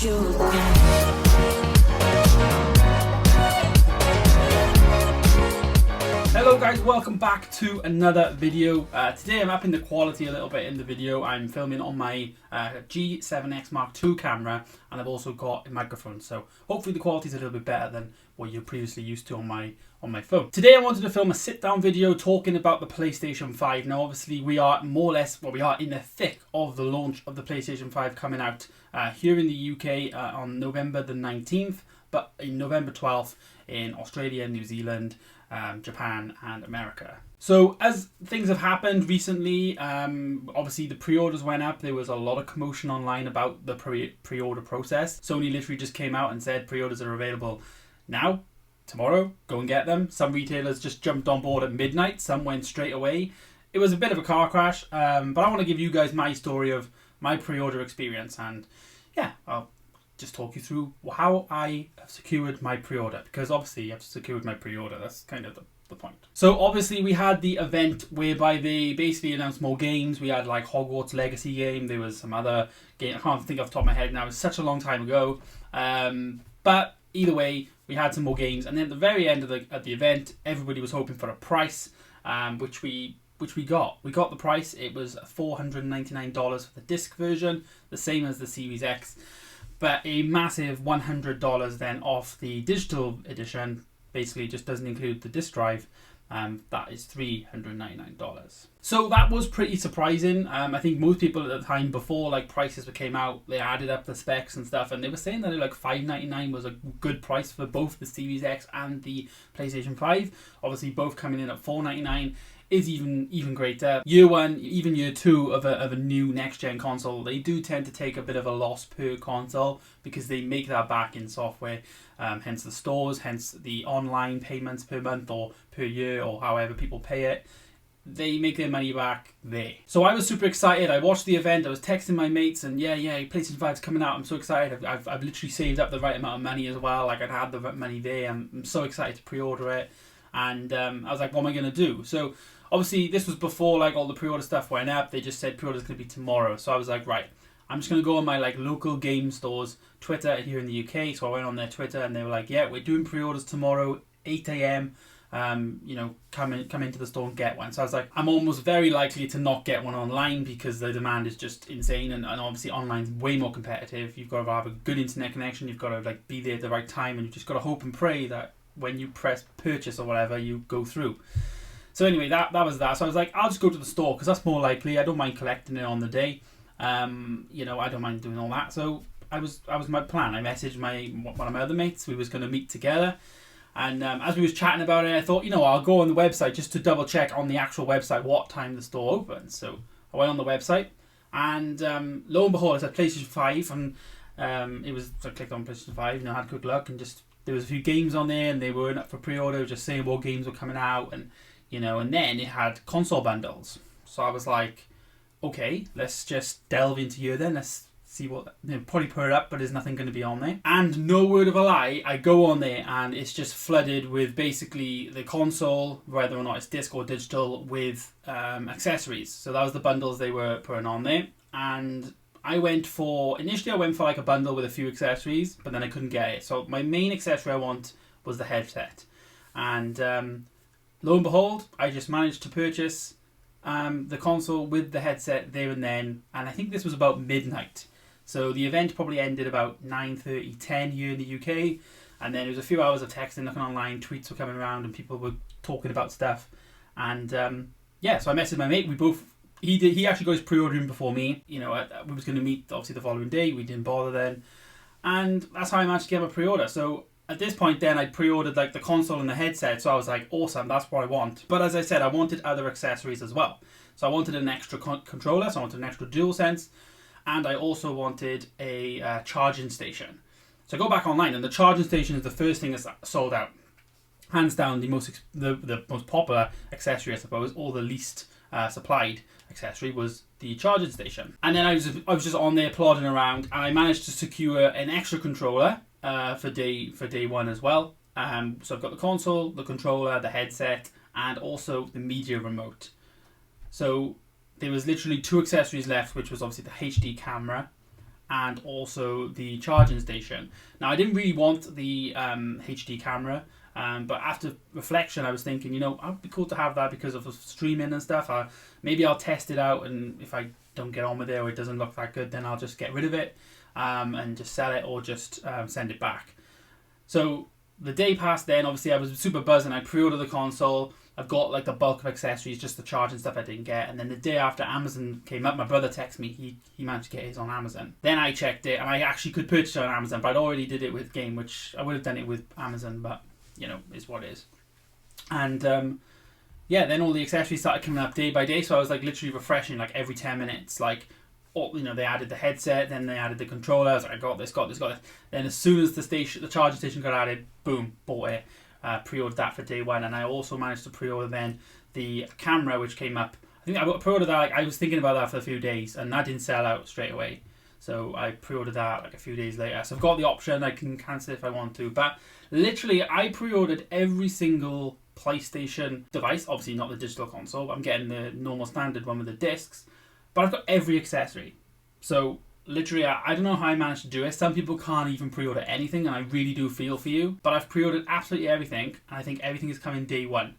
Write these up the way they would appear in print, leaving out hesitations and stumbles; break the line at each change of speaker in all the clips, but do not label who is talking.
you again.
Hello guys, welcome back to another video. Today I'm upping the quality a little bit in the video. I'm filming on my G7X Mark II camera, and I've also got a microphone, so hopefully the quality is a little bit better than what you're previously used to on my phone. Today I wanted to film a sit down video talking about the PlayStation 5. Now obviously we are more or less, we are in the thick of the launch of the PlayStation 5 coming out here in the UK on November the 19th, but in November 12th in Australia, New Zealand, Japan and America. So as things have happened recently, obviously the pre-orders went up. There was a lot of commotion online about the pre-order process. Sony literally just came out and said pre-orders are available now, tomorrow, go and get them. Some retailers just jumped on board at midnight, some went straight away. It was a bit of a car crash, but I want to give you guys my story of my pre-order experience, and yeah, I'll just talk you through how I have secured my pre-order, because obviously I've secured my pre-order. That's kind of the point. So obviously we had the event whereby they basically announced more games. We had like Hogwarts Legacy game. There was some other game. I can't think off the top of my head now. It was such a long time ago. But either way, we had some more games. And then at the very end of the event, everybody was hoping for a price, which we got. We got the price. It was $499 for the disc version, the same as the Series X. But a massive $100 then off the digital edition. Basically just doesn't include the disc drive. That is $399. So that was pretty surprising. I think most people at the time, before like prices came out, they added up the specs and stuff, and they were saying that like $599 was a good price for both the Series X and the PlayStation 5. Obviously both coming in at $499 is even greater. Year one, even year two of a new next-gen console, they do tend to take a bit of a loss per console because they make that back in software, hence the stores, hence the online payments per month or per year or however people pay it. They make their money back there. So I was super excited. I watched the event. I was texting my mates and yeah, PlayStation 5's coming out. I'm so excited. I've literally saved up the right amount of money as well. Like I'd had the money there. I'm so excited to pre-order it. And I was like, what am I going to do? So obviously, this was before like all the pre-order stuff went up. They just said pre-order's going to be tomorrow. So I was like, right, I'm just going to go on my like local game stores, Twitter here in the UK. So I went on their Twitter and they were like, yeah, we're doing pre-orders tomorrow, 8 a.m. Come into the store and get one. So I was like, I'm almost very likely to not get one online because the demand is just insane. And obviously online's way more competitive. You've got to have a good internet connection. You've got to like be there at the right time. And you've just got to hope and pray that when you press purchase or whatever, you go through. So anyway, that was that. So I was like, I'll just go to the store because that's more likely. I don't mind collecting it on the day. I don't mind doing all that. So I was my plan. I messaged one of my other mates. We was going to meet together. And as we was chatting about it, I thought, I'll go on the website just to double check on the actual website what time the store opens. So I went on the website and lo and behold, it said PlayStation 5. And so I clicked on PlayStation 5, had a quick look, and just there was a few games on there and they weren't up for pre-order, just saying what games were coming out, and and then it had console bundles. So I was like, okay, let's just delve into here then. Let's see what, probably put it up, but there's nothing going to be on there. And no word of a lie, I go on there and it's just flooded with basically the console, whether or not it's disc or digital, with accessories. So that was the bundles they were putting on there. And initially I went for like a bundle with a few accessories, but then I couldn't get it. So my main accessory I want was the headset. And lo and behold, I just managed to purchase the console with the headset there and then, and I think this was about midnight. So the event probably ended about 9:30, 10 here in the UK, and then it was a few hours of texting, looking online, tweets were coming around, and people were talking about stuff. And so I messaged my mate. He actually got his pre-ordering before me. We was going to meet obviously the following day. We didn't bother then, and that's how I managed to get my pre-order. So at this point then, I pre-ordered like the console and the headset, so I was like, awesome, that's what I want. But as I said, I wanted other accessories as well. So I wanted an extra controller, so I wanted an extra DualSense, and I also wanted a charging station. So I go back online, and the charging station is the first thing that's sold out. Hands down, the most popular accessory, I suppose, or the least supplied accessory was the charging station. And then I was just on there plodding around, and I managed to secure an extra controller for day one as well. So I've got the console, the controller, the headset, and also the media remote. So there was literally two accessories left, which was obviously the HD camera and also the charging station. Now I didn't really want the HD camera, but after reflection I was thinking, you know, it'd be cool to have that because of streaming and stuff. Maybe I'll test it out, and if I don't get on with it or it doesn't look that good, then I'll just get rid of it and just sell it, or just send it back. So the day passed then, obviously I was super buzzing. I pre-ordered the console. I've got like the bulk of accessories, just the charging stuff I didn't get. And then the day after Amazon came up, my brother texted me, he managed to get his on Amazon. Then I checked it, and I actually could purchase it on Amazon, but I'd already did it with Game, which I would have done it with Amazon, but you know, is what it is. And yeah, then all the accessories started coming up day by day, so I was like literally refreshing like every 10 minutes. Like, you know, they added the headset, then they added the controller. I was like, I got this. Then as soon as the charging station got added, boom, bought it. Pre-ordered that for day one, and I also managed to pre-order then the camera, which came up. I think I pre-ordered that. Like, I was thinking about that for a few days, and that didn't sell out straight away. So I pre-ordered that like a few days later. So I've got the option. I can cancel it if I want to. But literally, I pre-ordered every single PlayStation device. Obviously, not the digital console. But I'm getting the normal standard one with the discs. But I've got every accessory. So literally, I don't know how I managed to do it. Some people can't even pre-order anything, and I really do feel for you. But I've pre-ordered absolutely everything, and I think everything is coming day one.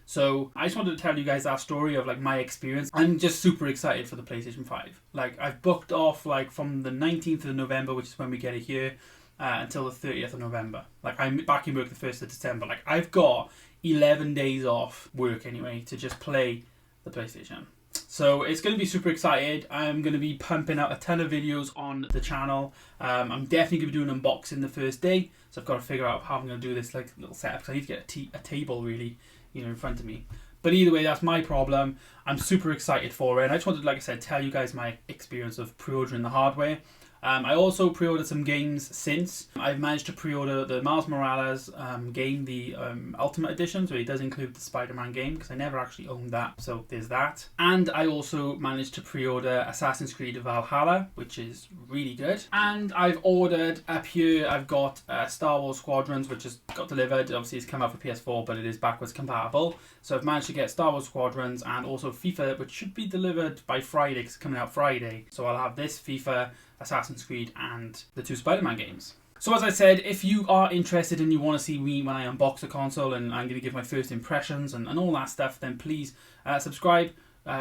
So I just wanted to tell you guys that story of like my experience. I'm just super excited for the PlayStation 5. Like, I've booked off like from the 19th of November, which is when we get it here, until the 30th of November. Like, I'm back in work the 1st of December. Like, I've got 11 days off work anyway to just play the PlayStation. So it's going to be super excited. I'm going to be pumping out a ton of videos on the channel. I'm definitely going to be doing an unboxing the first day. So I've got to figure out how I'm going to do this like little setup, because I need to get a table really, you know, in front of me. But either way, that's my problem. I'm super excited for it. And I just wanted to, like I said, tell you guys my experience of pre-ordering the hardware. I also pre-ordered some games since. I've managed to pre-order the Miles Morales game, the Ultimate Edition, so it does include the Spider-Man game, because I never actually owned that, so there's that. And I also managed to pre-order Assassin's Creed Valhalla, which is really good. And I've ordered up here, I've got Star Wars Squadrons, which has got delivered. Obviously it's come out for PS4, but it is backwards compatible. So I've managed to get Star Wars Squadrons, and also FIFA, which should be delivered by Friday, because it's coming out Friday. So I'll have this FIFA, Assassin's Creed, and the 2 Spider-Man games. So as I said, if you are interested and you want to see me when I unbox a console and I'm going to give my first impressions and all that stuff, then please subscribe.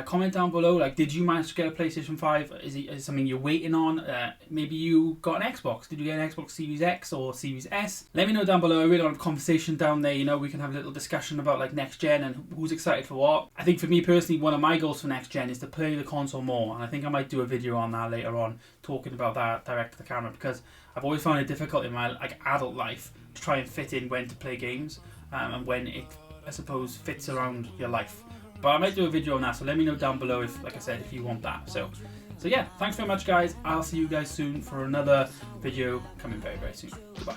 Comment down below, like, did you manage to get a PlayStation 5? Is it something you're waiting on? Maybe you got an Xbox. Did you get an Xbox Series X or Series S? Let me know down below. I really want a conversation down there. You know, we can have a little discussion about like next gen and who's excited for what. I think for me personally, one of my goals for next gen is to play the console more, and I think I might do a video on that later on, talking about that direct to the camera, because I've always found it difficult in my like adult life to try and fit in when to play games and when it, I suppose, fits around your life. But I might do a video on that, so let me know down below if, like I said, if you want that. So yeah, thanks very much, guys. I'll see you guys soon for another video coming very, very soon. Goodbye.